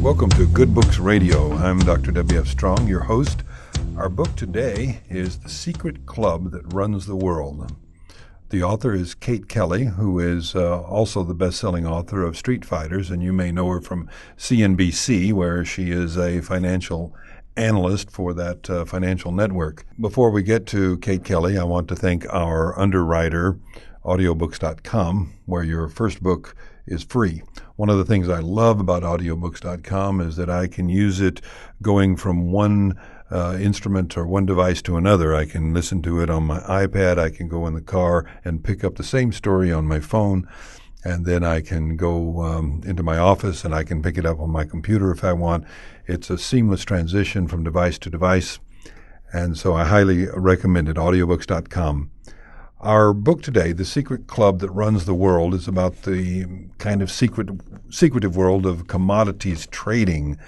Welcome to Good Books Radio. I'm Dr. W.F. Strong, your host. Our book today is The Secret Club That Runs the World. The author is Kate Kelly, who is also the best-selling author of Street Fighters, and you may know her from CNBC, where she is a financial analyst for that financial network. Before we get to Kate Kelly, I want to thank our underwriter, audiobooks.com, where your first book is free. One of the things I love about audiobooks.com is that I can use it going from one instrument or one device to another. I can listen to it on my iPad. I can go in the car and pick up the same story on my phone. And then I can go into my office and I can pick it up on my computer if I want. It's a seamless transition from device to device. And so I highly recommend it, audiobooks.com. Our book today, The Secret Club That Runs the World, is about the kind of secretive world of commodities trading.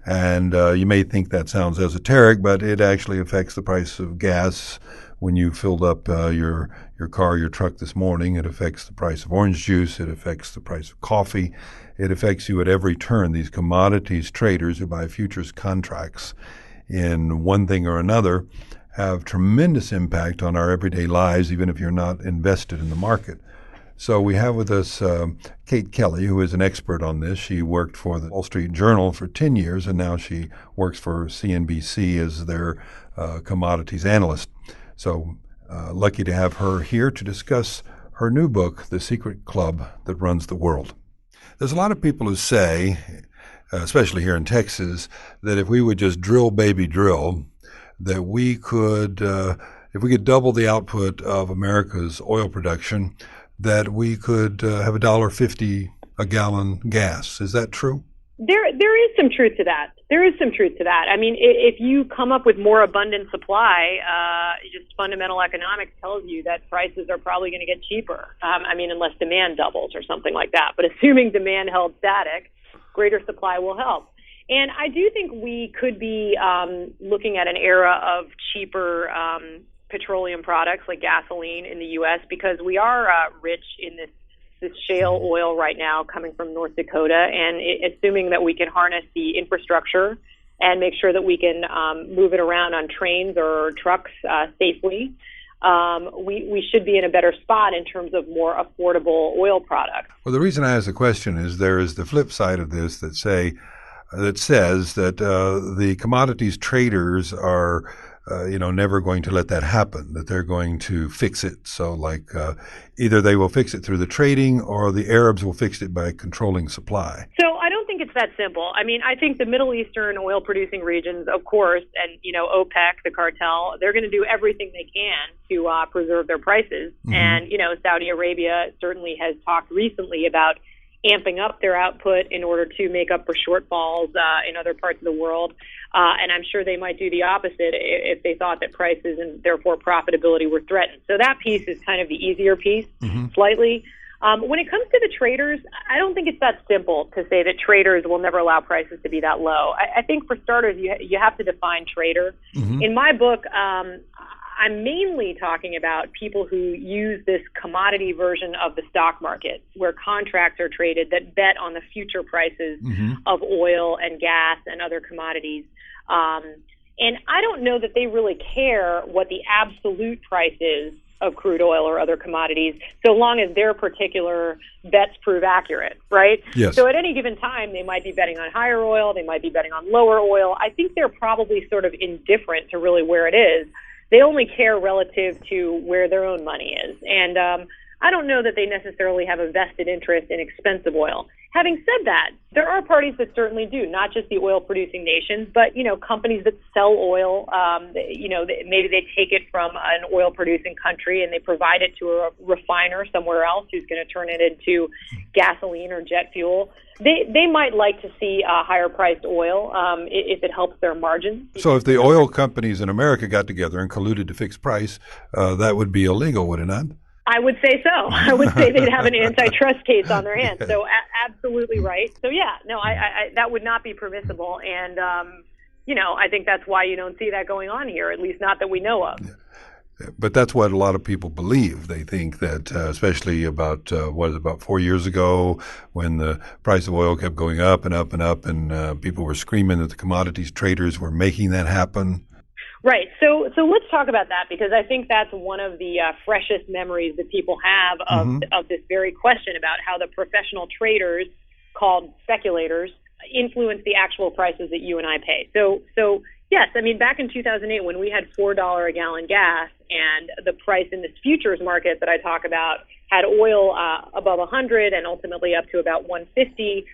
And you may think that sounds esoteric, but it actually affects the price of gas. When you filled up your car, your truck this morning, it affects the price of orange juice. It affects the price of coffee. It affects you at every turn. These commodities traders who buy futures contracts in one thing or another have tremendous impact on our everyday lives, even if you're not invested in the market. So we have with us Kate Kelly, who is an expert on this. She worked for the Wall Street Journal for 10 years, and now she works for CNBC as their commodities analyst. So lucky to have her here to discuss her new book, The Secret Club That Runs the World. There's a lot of people who say, especially here in Texas, that if we would just drill, baby, drill, that we could, if we could double the output of America's oil production, that we could have $1.50 a gallon gas. Is that true? There is some truth to that. I mean, if you come up with more abundant supply, just fundamental economics tells you that prices are probably going to get cheaper. Unless demand doubles or something like that. But assuming demand held static, greater supply will help. And I do think we could be looking at an era of cheaper petroleum products like gasoline in the U.S. because we are rich in this shale oil right now coming from North Dakota. And assuming that we can harness the infrastructure and make sure that we can move it around on trains or trucks safely, we should be in a better spot in terms of more affordable oil products. Well, the reason I ask the question is there is the flip side of this that says that the commodities traders are, never going to let that happen, that they're going to fix it. So either they will fix it through the trading or the Arabs will fix it by controlling supply. So I don't think it's that simple. I think the Middle Eastern oil producing regions, of course, and, OPEC, the cartel, they're going to do everything they can to preserve their prices. Mm-hmm. And, Saudi Arabia certainly has talked recently about amping up their output in order to make up for shortfalls in other parts of the world. And I'm sure they might do the opposite if they thought that prices and therefore profitability were threatened. So that piece is kind of the easier piece, slightly. When it comes to the traders, I don't think it's that simple to say that traders will never allow prices to be that low. I think for starters, you have to define trader. Mm-hmm. In my book, I'm mainly talking about people who use this commodity version of the stock market, where contracts are traded that bet on the future prices of oil and gas and other commodities. And I don't know that they really care what the absolute price is of crude oil or other commodities, so long as their particular bets prove accurate, right? Yes. So at any given time, they might be betting on higher oil, they might be betting on lower oil. I think they're probably sort of indifferent to really where it is. They only care relative to where their own money is. And I don't know that they necessarily have a vested interest in expensive oil. Having said that, there are parties that certainly do, not just the oil-producing nations, but, companies that sell oil. Maybe they take it from an oil-producing country and they provide it to a refiner somewhere else who's going to turn it into gasoline or jet fuel. They might like to see higher-priced oil if it helps their margins. So if the oil companies in America got together and colluded to fix price, that would be illegal, would it not? I would say so. I would say they'd have an antitrust case on their hands. So absolutely right. So I that would not be permissible. And, I think that's why you don't see that going on here, at least not that we know of. But that's what a lot of people believe. They think that, especially about, about 4 years ago, when the price of oil kept going up and up and up, and people were screaming that the commodities traders were making that happen. Right. So let's talk about that, because I think that's one of the freshest memories that people have of this very question about how the professional traders, called speculators, influence the actual prices that you and I pay. So yes, I mean, back in 2008, when we had $4 a gallon gas and the price in this futures market that I talk about had oil above 100 and ultimately up to about 150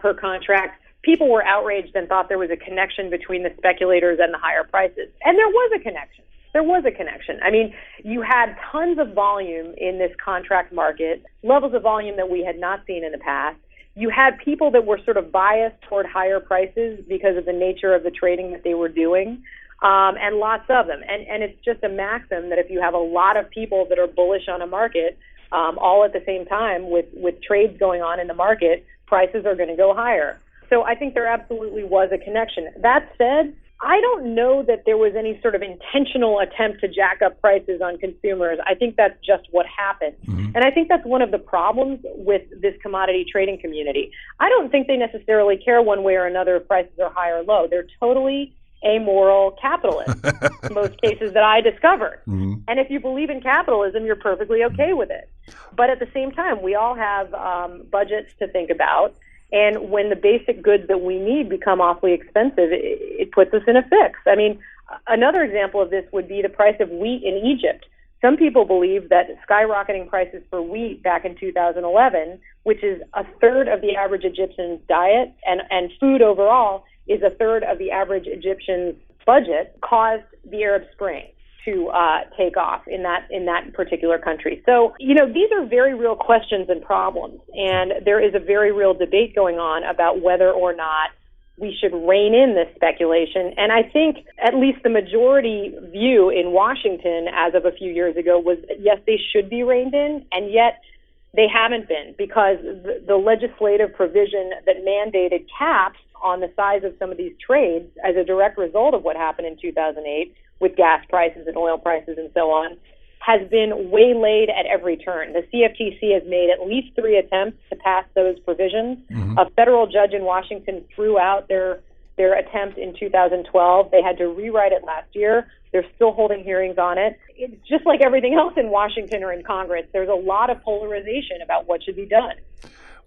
per contract, people were outraged and thought there was a connection between the speculators and the higher prices. And there was a connection. There was a connection. I mean, you had tons of volume in this contract market, levels of volume that we had not seen in the past. You had people that were sort of biased toward higher prices because of the nature of the trading that they were doing, and lots of them. And it's just a maxim that if you have a lot of people that are bullish on a market, all at the same time with trades going on in the market, prices are going to go higher. So I think there absolutely was a connection. That said, I don't know that there was any sort of intentional attempt to jack up prices on consumers. I think that's just what happened. Mm-hmm. And I think that's one of the problems with this commodity trading community. I don't think they necessarily care one way or another if prices are high or low. They're totally amoral capitalists in most cases that I discovered. Mm-hmm. And if you believe in capitalism, you're perfectly okay with it. But at the same time, we all have budgets to think about. And when the basic goods that we need become awfully expensive, it puts us in a fix. I mean, another example of this would be the price of wheat in Egypt. Some people believe that skyrocketing prices for wheat back in 2011, which is a third of the average Egyptian's diet, and food overall is a third of the average Egyptian's budget, caused the Arab Spring to take off in that particular country. So, these are very real questions and problems, and there is a very real debate going on about whether or not we should rein in this speculation. And I think at least the majority view in Washington as of a few years ago was that, yes, they should be reined in, and yet they haven't been, because the legislative provision that mandated caps on the size of some of these trades as a direct result of what happened in 2008 with gas prices and oil prices and so on, has been waylaid at every turn. The CFTC has made at least 3 attempts to pass those provisions. Mm-hmm. A federal judge in Washington threw out their attempt in 2012. They had to rewrite it last year. They're still holding hearings on it. It's just like everything else in Washington or in Congress. There's a lot of polarization about what should be done.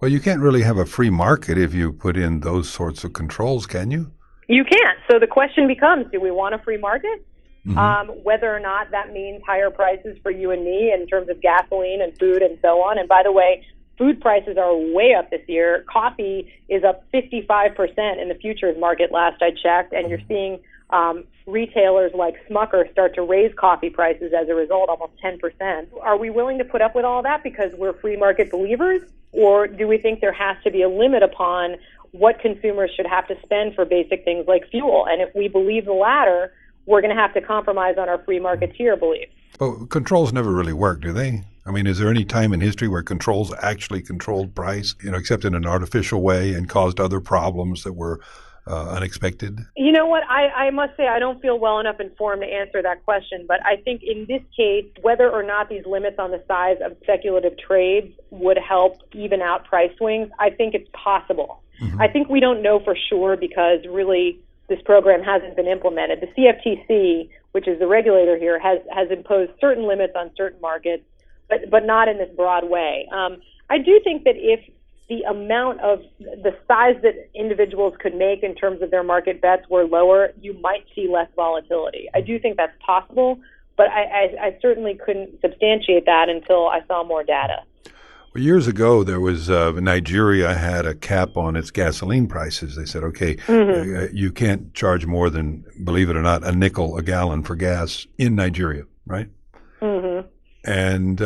Well, you can't really have a free market if you put in those sorts of controls, can you? You can't. So the question becomes, do we want a free market? Mm-hmm. Whether or not that means higher prices for you and me in terms of gasoline and food and so on. And by the way, food prices are way up this year. Coffee is up 55% in the futures market last I checked, and you're seeing retailers like Smucker start to raise coffee prices as a result, almost 10%. Are we willing to put up with all that because we're free market believers, or do we think there has to be a limit upon what consumers should have to spend for basic things like fuel? And if we believe the latter, we're going to have to compromise on our free marketeer beliefs. Well, controls never really work, do they? I mean, is there any time in history where controls actually controlled price, except in an artificial way, and caused other problems that were unexpected? You know what? I must say I don't feel well enough informed to answer that question, but I think in this case, whether or not these limits on the size of speculative trades would help even out price swings, I think it's possible. Mm-hmm. I think we don't know for sure because really this program hasn't been implemented. The CFTC, which is the regulator here, has imposed certain limits on certain markets, but not in this broad way. I do think that if the amount of the size that individuals could make in terms of their market bets were lower, you might see less volatility. I do think that's possible, but I certainly couldn't substantiate that until I saw more data. Well, years ago, there was Nigeria had a cap on its gasoline prices. They said, okay, mm-hmm. You can't charge more than, believe it or not, a nickel a gallon for gas in Nigeria, right? Mm-hmm. And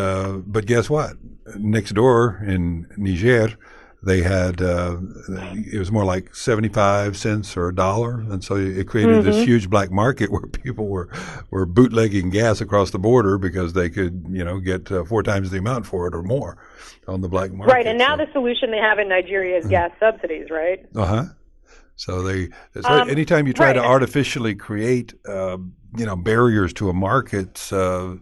but guess what? Next door in Niger, they had it was more like 75 cents or $1, and so it created mm-hmm. this huge black market where people were bootlegging gas across the border because they could get 4 times the amount for it or more on the black market. Right, and now the solution they have in Nigeria is gas subsidies, right? So anytime you try to artificially create barriers to a market's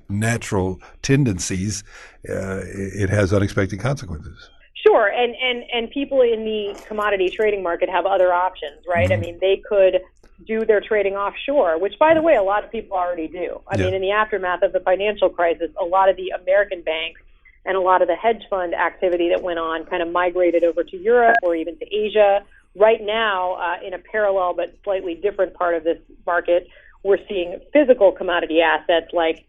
natural tendencies, it has unexpected consequences. Sure, and people in the commodity trading market have other options, right? I mean, they could do their trading offshore, which, by the way, a lot of people already do. I mean, in the aftermath of the financial crisis, a lot of the American banks and a lot of the hedge fund activity that went on kind of migrated over to Europe or even to Asia. Right now, in a parallel but slightly different part of this market, we're seeing physical commodity assets like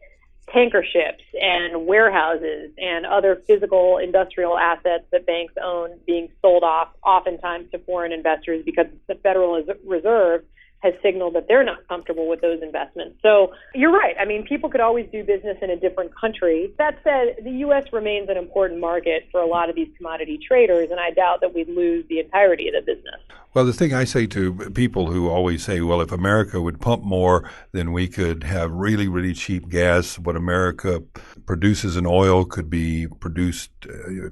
tanker ships and warehouses and other physical industrial assets that banks own being sold off oftentimes to foreign investors because the Federal Reserve has signaled that they're not comfortable with those investments. So you're right. I mean, people could always do business in a different country. That said, the U.S. remains an important market for a lot of these commodity traders, and I doubt that we'd lose the entirety of the business. Well, the thing I say to people who always say, well, if America would pump more, then we could have really, really cheap gas. What America produces in oil could be produced,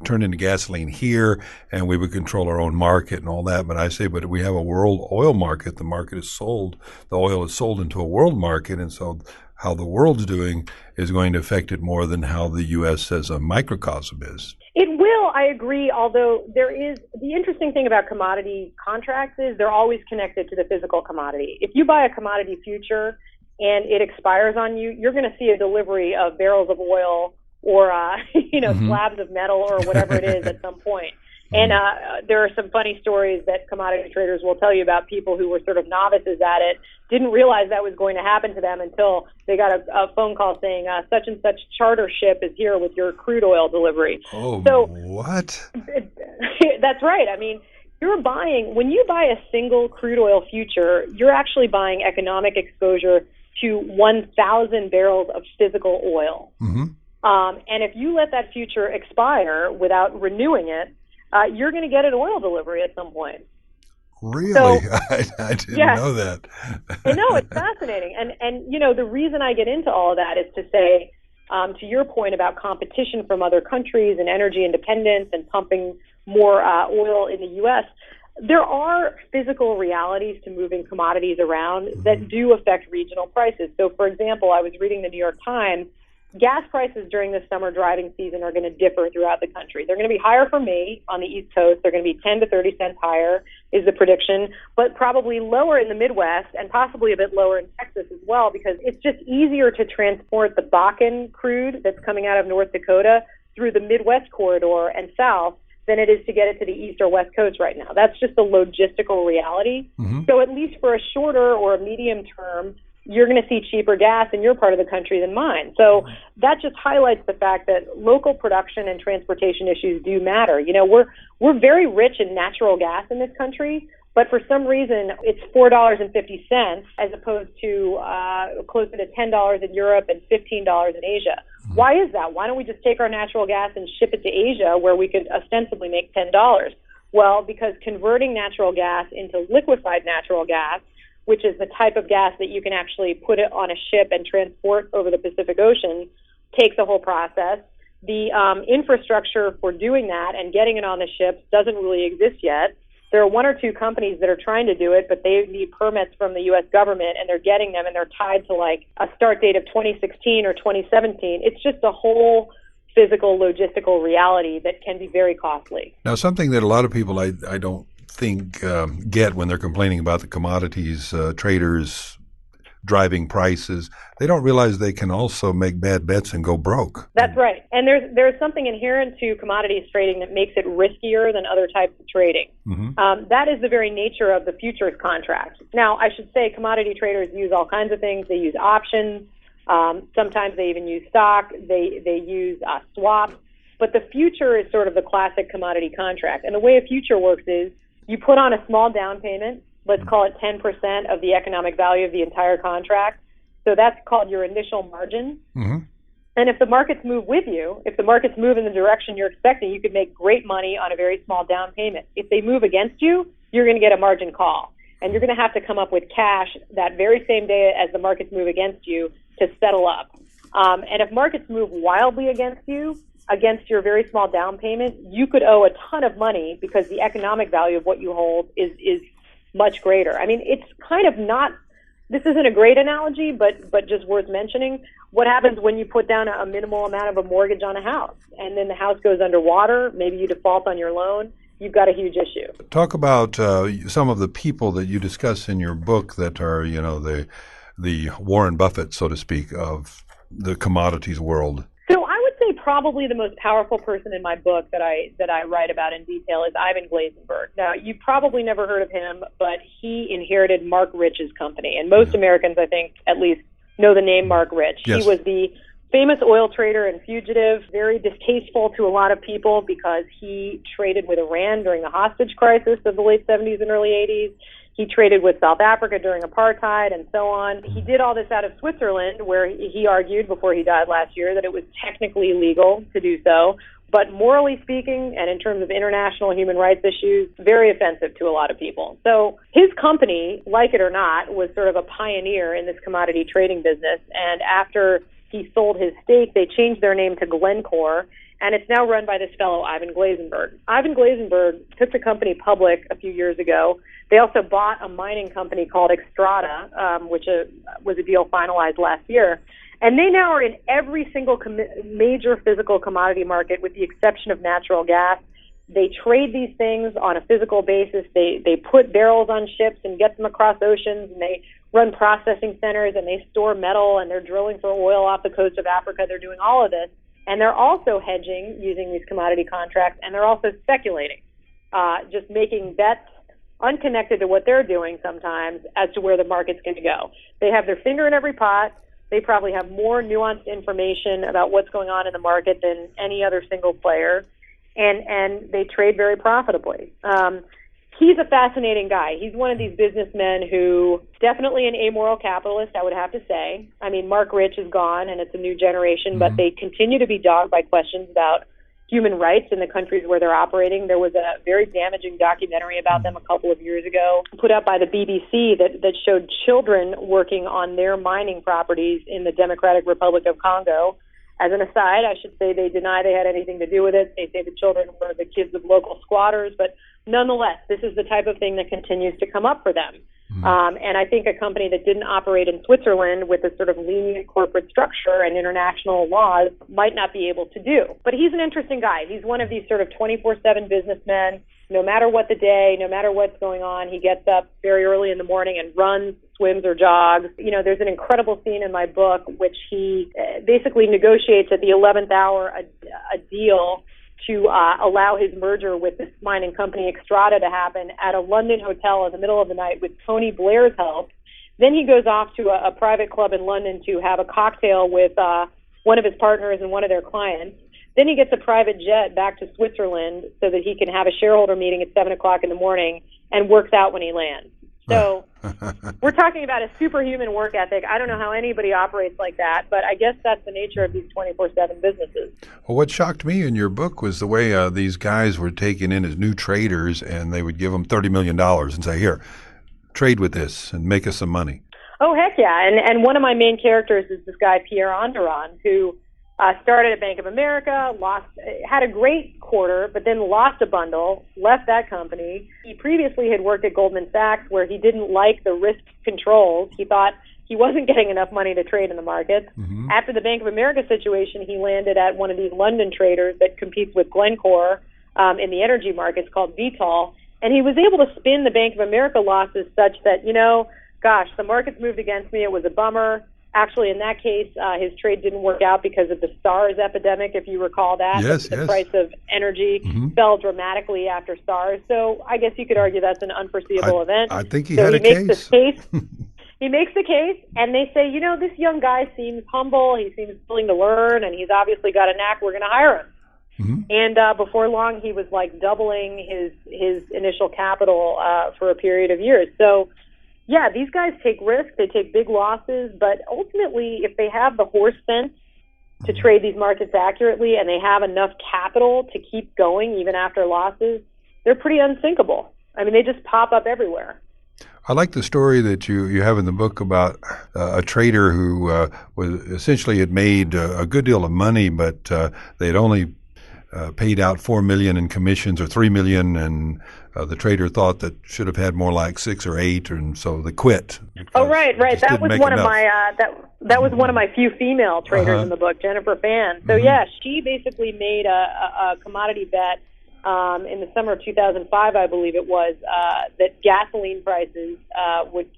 turned into gasoline here, and we would control our own market and all that. But I say, but we have a world oil market. The market is sold. The oil is sold into a world market. And so how the world's doing is going to affect it more than how the U.S. as a microcosm is. It will, I agree, although the interesting thing about commodity contracts is they're always connected to the physical commodity. If you buy a commodity future and it expires on you, you're going to see a delivery of barrels of oil or, slabs of metal or whatever it is at some point. And there are some funny stories that commodity traders will tell you about people who were sort of novices at it, didn't realize that was going to happen to them until they got a phone call saying such and such charter ship is here with your crude oil delivery. Oh, so, what? That's right. I mean, when you buy a single crude oil future, you're actually buying economic exposure to 1,000 barrels of physical oil. Mm-hmm. And if you let that future expire without renewing it, you're going to get an oil delivery at some point. Really? So, I didn't know that. I know, it's fascinating. And the reason I get into all of that is to say, to your point about competition from other countries and energy independence and pumping more oil in the U.S., there are physical realities to moving commodities around that do affect regional prices. So, for example, I was reading the New York Times. Gas prices during the summer driving season are going to differ throughout the country. They're going to be higher for me on the East Coast. They're going to be 10 to 30 cents higher is the prediction, but probably lower in the Midwest and possibly a bit lower in Texas as well, because it's just easier to transport the Bakken crude that's coming out of North Dakota through the Midwest corridor and south than it is to get it to the East or West Coast right now. That's just a logistical reality. Mm-hmm. So at least for a shorter or a medium term, you're going to see cheaper gas in your part of the country than mine. So that just highlights the fact that local production and transportation issues do matter. You know, we're very rich in natural gas in this country, but for some reason it's $4.50 as opposed to closer to $10 in Europe and $15 in Asia. Mm-hmm. Why is that? Why don't we just take our natural gas and ship it to Asia where we could ostensibly make $10? Well, because converting natural gas into liquefied natural gas, which is the type of gas that you can actually put it on a ship and transport over the Pacific Ocean, takes a whole process. The infrastructure for doing that and getting it on the ships doesn't really exist yet. There are one or two companies that are trying to do it, but they need permits from the U.S. government, and they're getting them, and they're tied to like a start date of 2016 or 2017. It's just a whole physical, logistical reality that can be very costly. Now, something that a lot of people I don't think get when they're complaining about the commodities traders driving prices, they don't realize they can also make bad bets and go broke. That's right. And there's something inherent to commodities trading that makes it riskier than other types of trading. Mm-hmm. That is the very nature of the futures contract. Now, I should say commodity traders use all kinds of things. They use options. Sometimes they even use stock. They use swaps. But the future is sort of the classic commodity contract. And the way a future works is you put on a small down payment, let's call it 10% of the economic value of the entire contract. So that's called your initial margin. Mm-hmm. And if the markets move with you, if the markets move in the direction you're expecting, you could make great money on a very small down payment. If they move against you, you're going to get a margin call. And you're going to have to come up with cash that very same day as the markets move against you to settle up. And if markets move wildly against you, against your very small down payment, you could owe a ton of money because the economic value of what you hold is much greater. I mean, it's kind of not this isn't a great analogy, but just worth mentioning. What happens when you put down a minimal amount of a mortgage on a house, and then the house goes underwater? Maybe you default on your loan. You've got a huge issue. Talk about some of the people that you discuss in your book that are, the Warren Buffett, so to speak, of the commodities world. So I would say probably the most powerful person in my book that I write about in detail is Ivan Glasenberg. Now, you probably never heard of him, but he inherited Mark Rich's company. And most Americans, I think, at least know the name Mark Rich. Yes. He was the famous oil trader and fugitive, very distasteful to a lot of people because he traded with Iran during the hostage crisis of the late 70s and early 80s. He traded with South Africa during apartheid and so on. He did all this out of Switzerland, where he argued before he died last year that it was technically legal to do so. But morally speaking, and in terms of international human rights issues, very offensive to a lot of people. So his company, like it or not, was sort of a pioneer in this commodity trading business. And after he sold his stake, they changed their name to Glencore, and it's now run by this fellow, Ivan Glasenberg. Ivan Glasenberg took the company public a few years ago. They also bought a mining company called Xstrata, which was a deal finalized last year. And they now are in every single major physical commodity market with the exception of natural gas. They trade these things on a physical basis. They put barrels on ships and get them across oceans, and they run processing centers, and they store metal, and they're drilling for oil off the coast of Africa. They're doing all of this. And they're also hedging using these commodity contracts, and they're also speculating, just making bets unconnected to what they're doing sometimes as to where the market's going to go. They have their finger in every pot. They probably have more nuanced information about what's going on in the market than any other single player, and they trade very profitably. He's a fascinating guy. He's one of these businessmen who definitely an amoral capitalist, I would have to say. I mean, Mark Rich is gone, and it's a new generation, but they continue to be dogged by questions about human rights in the countries where they're operating. There was a very damaging documentary about them a couple of years ago, put out by the BBC, that showed children working on their mining properties in the Democratic Republic of Congo. As an aside, I should say they deny they had anything to do with it. They say the children were the kids of local squatters, but nonetheless, this is the type of thing that continues to come up for them. And I think a company that didn't operate in Switzerland with a sort of lenient corporate structure and international laws might not be able to do. But he's an interesting guy. He's one of these sort of 24/7 businessmen. No matter what the day, no matter what's going on, he gets up very early in the morning and runs, swims, or jogs. You know, there's an incredible scene in my book which he basically negotiates at the 11th hour a deal to allow his merger with this mining company Xstrata to happen at a London hotel in the middle of the night with Tony Blair's help. Then he goes off to a private club in London to have a cocktail with one of his partners and one of their clients. Then he gets a private jet back to Switzerland so that he can have a shareholder meeting at 7 o'clock in the morning and works out when he lands. So we're talking about a superhuman work ethic. I don't know how anybody operates like that, but I guess that's the nature of these 24/7 businesses. Well, what shocked me in your book was the way these guys were taken in as new traders, and they would give them $30 million and say, here, trade with this and make us some money. Oh, heck yeah. And one of my main characters is this guy, Pierre Andouran, who started at Bank of America, had a great quarter, but then lost a bundle, left that company. He previously had worked at Goldman Sachs, where he didn't like the risk controls. He thought he wasn't getting enough money to trade in the markets. After the Bank of America situation, he landed at one of these London traders that competes with Glencore in the energy markets called Vitol. And he was able to spin the Bank of America losses such that, gosh, the markets moved against me. It was a bummer. Actually, in that case, his trade didn't work out because of the SARS epidemic, if you recall that. Yes, the price of energy fell dramatically after SARS. So I guess you could argue that's an unforeseeable event. I think he so had he a makes case. This case. He makes the case, and they say, this young guy seems humble. He seems willing to learn, and he's obviously got a knack. We're going to hire him. And before long, he was like doubling his initial capital for a period of years. So, yeah, these guys take risks, they take big losses, but ultimately, if they have the horse sense to trade these markets accurately and they have enough capital to keep going even after losses, they're pretty unsinkable. I mean, they just pop up everywhere. I like the story that you have in the book about a trader who was essentially had made a good deal of money, but they'd only paid out $4 million in commissions or $3 million, and the trader thought that should have had more like 6 or 8, and so they quit. Oh, right. That was one of my that was one of my few female traders in the book, Jennifer Fan. So yeah, she basically made a commodity bet in the summer of 2005, I believe it was, that gasoline prices would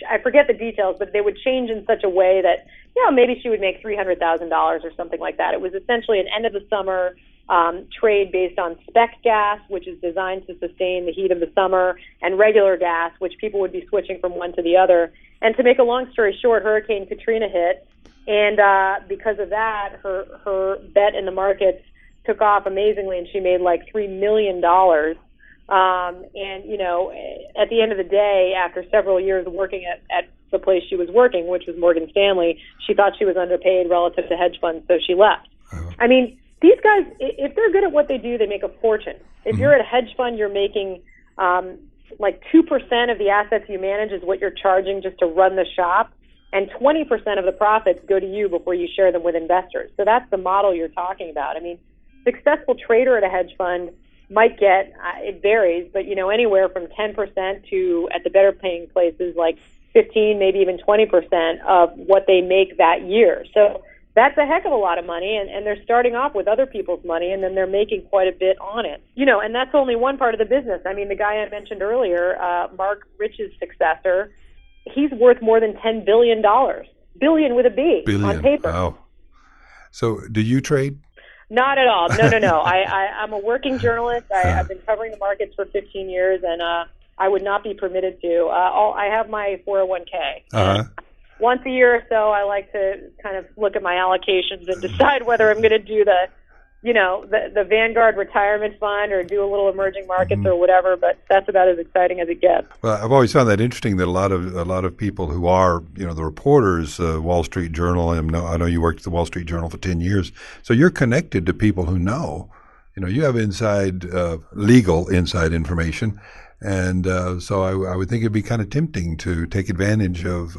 I forget the details, but they would change in such a way that, maybe she would make $300,000 or something like that. It was essentially an end of the summer trade based on spec gas, which is designed to sustain the heat of the summer, and regular gas, which people would be switching from one to the other. And to make a long story short, Hurricane Katrina hit, and because of that, her bet in the markets took off amazingly, and she made like $3 million. And, at the end of the day, after several years working at the place she was working, which was Morgan Stanley, she thought she was underpaid relative to hedge funds, so she left. I mean, these guys, if they're good at what they do, they make a fortune. If you're at a hedge fund, you're making like 2% of the assets you manage is what you're charging just to run the shop, and 20% of the profits go to you before you share them with investors. So that's the model you're talking about. I mean, successful trader at a hedge fund might get, it varies, but anywhere from 10% to, at the better paying places, like 15, maybe even 20% of what they make that year. So that's a heck of a lot of money, and they're starting off with other people's money, and then they're making quite a bit on it. And that's only one part of the business. I mean, the guy I mentioned earlier, Mark Rich's successor, he's worth more than $10 billion. Billion with a B. Billion. On paper. Wow. So do you trade? Not at all. No. I'm a working journalist. I've been covering the markets for 15 years, and I would not be permitted to. I have my 401k. Once a year or so, I like to kind of look at my allocations and decide whether I'm going to do the Vanguard retirement fund or do a little emerging markets or whatever. But that's about as exciting as it gets. Well, I've always found that interesting that a lot of people who are the reporters, Wall Street Journal. I know you worked at the Wall Street Journal for 10 years, so you're connected to people who know. You have legal inside information, and so I would think it'd be kind of tempting to take advantage of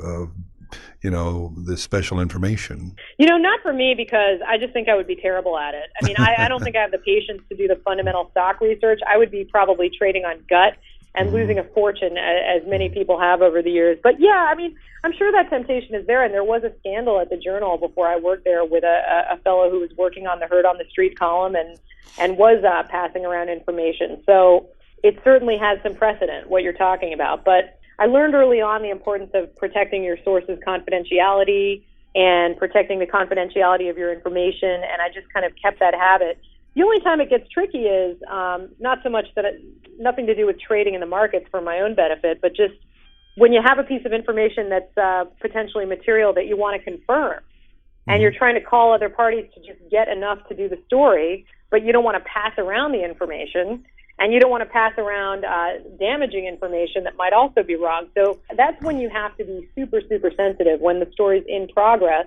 this special information. Not for me, because I just think I would be terrible at it. I mean, I don't think I have the patience to do the fundamental stock research. I would be probably trading on gut and losing a fortune, as many people have over the years. But yeah, I mean, I'm sure that temptation is there, and there was a scandal at the Journal before I worked there with a fellow who was working on the Herd on the Street column and was passing around information. So it certainly has some precedent, what you're talking about. But I learned early on the importance of protecting your source's confidentiality and protecting the confidentiality of your information, and I just kind of kept that habit. The only time it gets tricky is not so much nothing to do with trading in the markets for my own benefit, but just when you have a piece of information that's potentially material that you want to confirm, and you're trying to call other parties to just get enough to do the story, but you don't want to pass around the information, and you don't want to pass around damaging information that might also be wrong. So that's when you have to be super, super sensitive, when the story's in progress.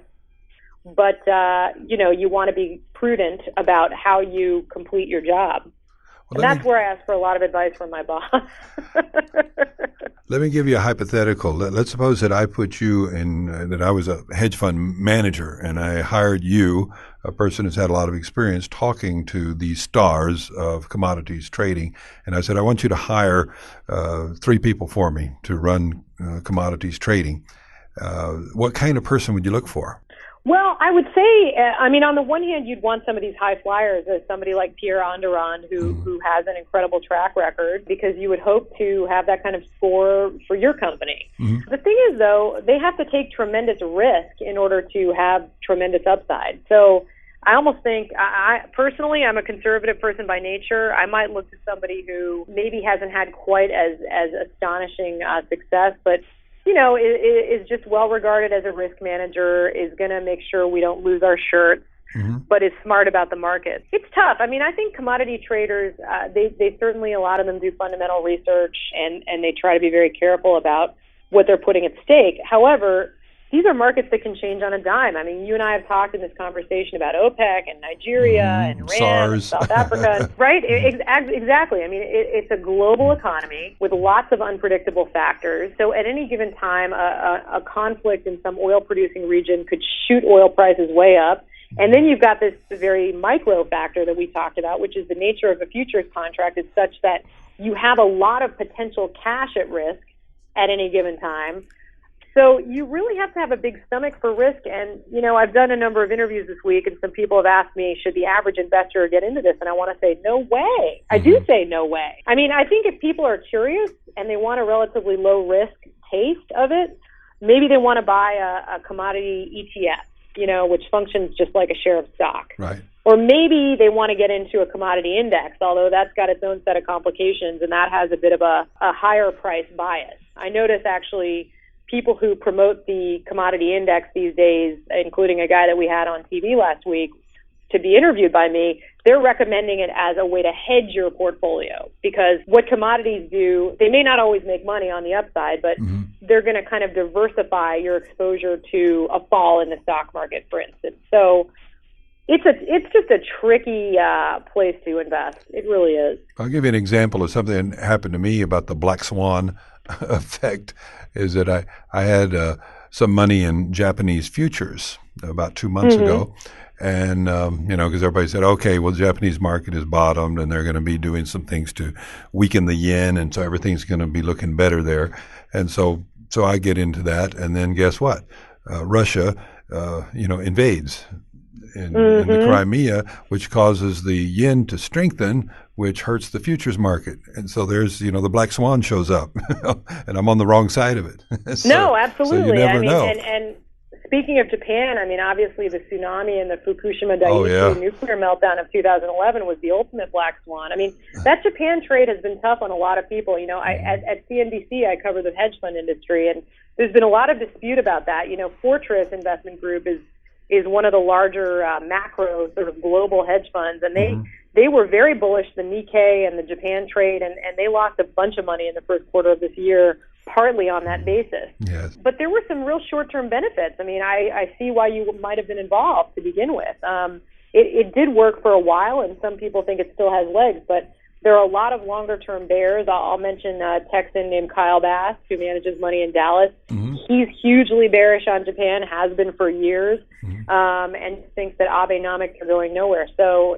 But, you want to be prudent about how you complete your job. Well, and that's where I ask for a lot of advice from my boss. Let me give you a hypothetical. Let's suppose that I put you in, that I was a hedge fund manager, and I hired you, a person who's had a lot of experience talking to the stars of commodities trading, and I said, I want you to hire 3 people for me to run commodities trading. What kind of person would you look for? Well, I would say, on the one hand, you'd want some of these high flyers, as somebody like Pierre Onderon, who has an incredible track record, because you would hope to have that kind of score for your company. The thing is, though, they have to take tremendous risk in order to have tremendous upside. So I almost think, personally, I'm a conservative person by nature. I might look to somebody who maybe hasn't had quite as astonishing success, but is just well regarded as a risk manager, is going to make sure we don't lose our shirts, but is smart about the market. It's tough. I mean, I think commodity traders, they certainly, a lot of them do fundamental research, and they try to be very careful about what they're putting at stake. However, these are markets that can change on a dime. I mean, you and I have talked in this conversation about OPEC and Nigeria and Iran SARS. and South Africa, right? Exactly. I mean, it's a global economy with lots of unpredictable factors. So at any given time, a conflict in some oil-producing region could shoot oil prices way up. And then you've got this very micro factor that we talked about, which is the nature of a futures contract is such that you have a lot of potential cash at risk at any given time. So you really have to have a big stomach for risk. And, I've done a number of interviews this week, and some people have asked me, should the average investor get into this? And I want to say, no way. I do say no way. I mean, I think if people are curious and they want a relatively low risk taste of it, maybe they want to buy a commodity ETF, which functions just like a share of stock. Right. Or maybe they want to get into a commodity index, although that's got its own set of complications, and that has a bit of a higher price bias. I notice actually people who promote the commodity index these days, including a guy that we had on TV last week to be interviewed by me, they're recommending it as a way to hedge your portfolio, because what commodities do, they may not always make money on the upside, but they're going to kind of diversify your exposure to a fall in the stock market, for instance. So it's just a tricky place to invest. It really is. I'll give you an example of something that happened to me about the black swan effect. Is that I had some money in Japanese futures about 2 months ago. And, because everybody said, okay, well, the Japanese market is bottomed and they're going to be doing some things to weaken the yen. And so everything's going to be looking better there. And so I get into that. And then guess what? Russia, invades in the Crimea, which causes the yen to strengthen, which hurts the futures market. And so there's, the black swan shows up and I'm on the wrong side of it. No, absolutely. So you never know. And speaking of Japan, obviously the tsunami and the Fukushima Daiichi nuclear meltdown of 2011 was the ultimate black swan. That Japan trade has been tough on a lot of people. At CNBC, I cover the hedge fund industry, and there's been a lot of dispute about that. Fortress Investment Group is one of the larger macro sort of global hedge funds, and they were very bullish, the Nikkei and the Japan trade, and they lost a bunch of money in the first quarter of this year, partly on that basis. Yes. But there were some real short-term benefits. I see why you might have been involved to begin with. It did work for a while, and some people think it still has legs, but there are a lot of longer-term bears. I'll mention a Texan named Kyle Bass, who manages money in Dallas. He's hugely bearish on Japan, has been for years, and thinks that Abenomics are going nowhere. So,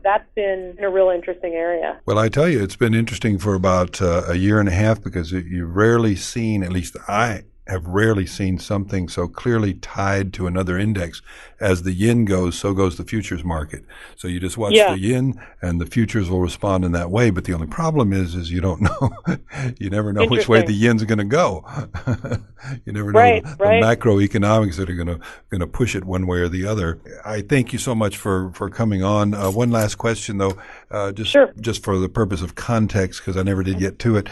that's been a real interesting area. Well, I tell you, it's been interesting for about a year and a half, because you've rarely seen, at least I have rarely seen something so clearly tied to another index. As the yen goes, so goes the futures market. So you just watch the yen and the futures will respond in that way. But the only problem is you don't know. You never know which way the yen's going to go. You never know the macroeconomics that are going to push it one way or the other. I thank you so much for coming on. One last question, though, just for the purpose of context, because I never did get to it.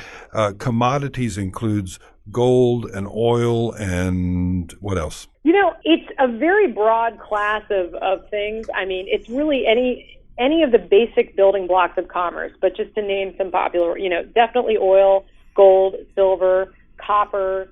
Commodities includes gold and oil and what else? It's a very broad class of things. It's really any of the basic building blocks of commerce, but just to name some popular, definitely oil, gold, silver, copper,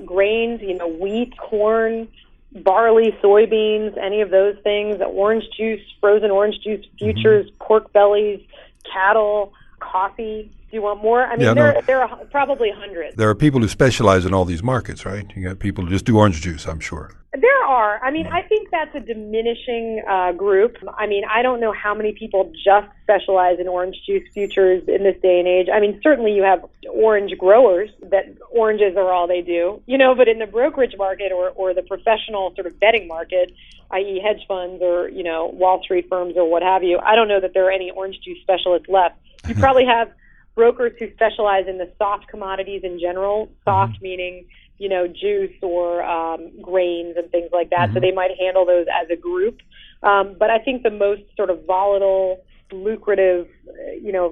grains, wheat, corn, barley, soybeans, any of those things, orange juice, frozen orange juice futures, pork bellies, cattle, coffee. Do you want more? There are probably hundreds. There are people who specialize in all these markets, right? You got people who just do orange juice, I'm sure. There are. I think that's a diminishing group. I don't know how many people just specialize in orange juice futures in this day and age. Certainly you have orange growers that oranges are all they do, but in the brokerage market or the professional sort of betting market, i.e. hedge funds or, Wall Street firms or what have you, I don't know that there are any orange juice specialists left. You probably have brokers who specialize in the soft commodities in general, soft meaning, juice or grains and things like that. So they might handle those as a group. But I think the most sort of volatile, lucrative,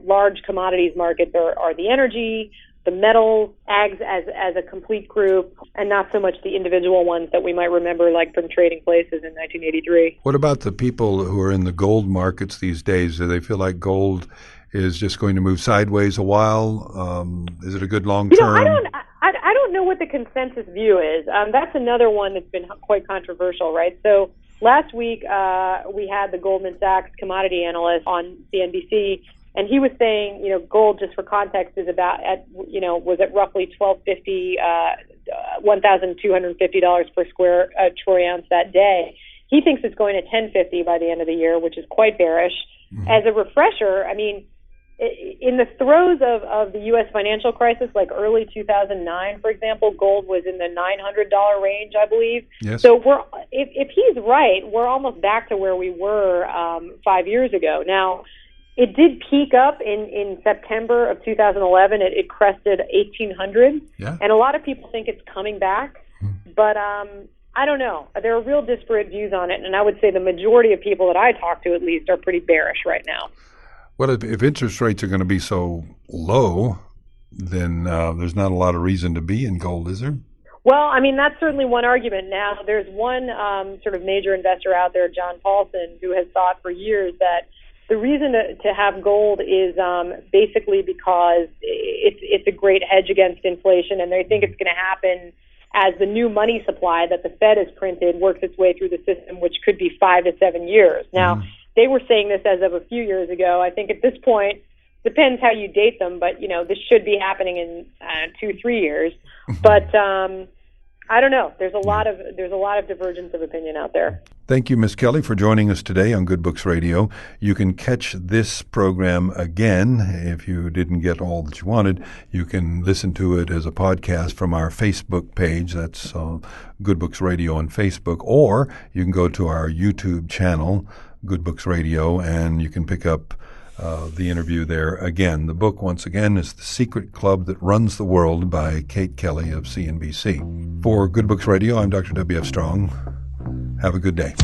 large commodities markets are the energy, the metals, ags as a complete group, and not so much the individual ones that we might remember like from Trading Places in 1983. What about the people who are in the gold markets these days? Do they feel like gold is just going to move sideways a while? Is it a good long term? I don't know what the consensus view is. That's another one that's been quite controversial, right? So last week we had the Goldman Sachs commodity analyst on CNBC, and he was saying, gold, just for context, is was at roughly $1,250 per square troy ounce that day. He thinks it's going to 1050 by the end of the year, which is quite bearish. As a refresher, I mean, in the throes of the U.S. financial crisis, like early 2009, for example, gold was in the $900 range, I believe. Yes. So if he's right, we're almost back to where we were 5 years ago. Now, it did peak up in September of 2011. It crested 1,800, and a lot of people think it's coming back, but I don't know. There are real disparate views on it, and I would say the majority of people that I talk to, at least, are pretty bearish right now. Well, if interest rates are going to be so low, then there's not a lot of reason to be in gold, is there? Well, I mean, that's certainly one argument. Now, there's one sort of major investor out there, John Paulson, who has thought for years that the reason to have gold is basically because it's a great hedge against inflation, and they think it's going to happen as the new money supply that the Fed has printed works its way through the system, which could be 5 to 7 years. Now, they were saying this as of a few years ago. I think at this point, depends how you date them, but this should be happening in 2-3 years. But I don't know. There's a lot of divergence of opinion out there. Thank you, Ms. Kelly, for joining us today on Good Books Radio. You can catch this program again if you didn't get all that you wanted. You can listen to it as a podcast from our Facebook page. That's Good Books Radio on Facebook. Or you can go to our YouTube channel, Good Books Radio, and you can pick up the interview there again. The book, once again, is The Secret Club That Runs the World by Kate Kelly of CNBC. For Good Books Radio, I'm Dr. W.F. Strong. Have a good day.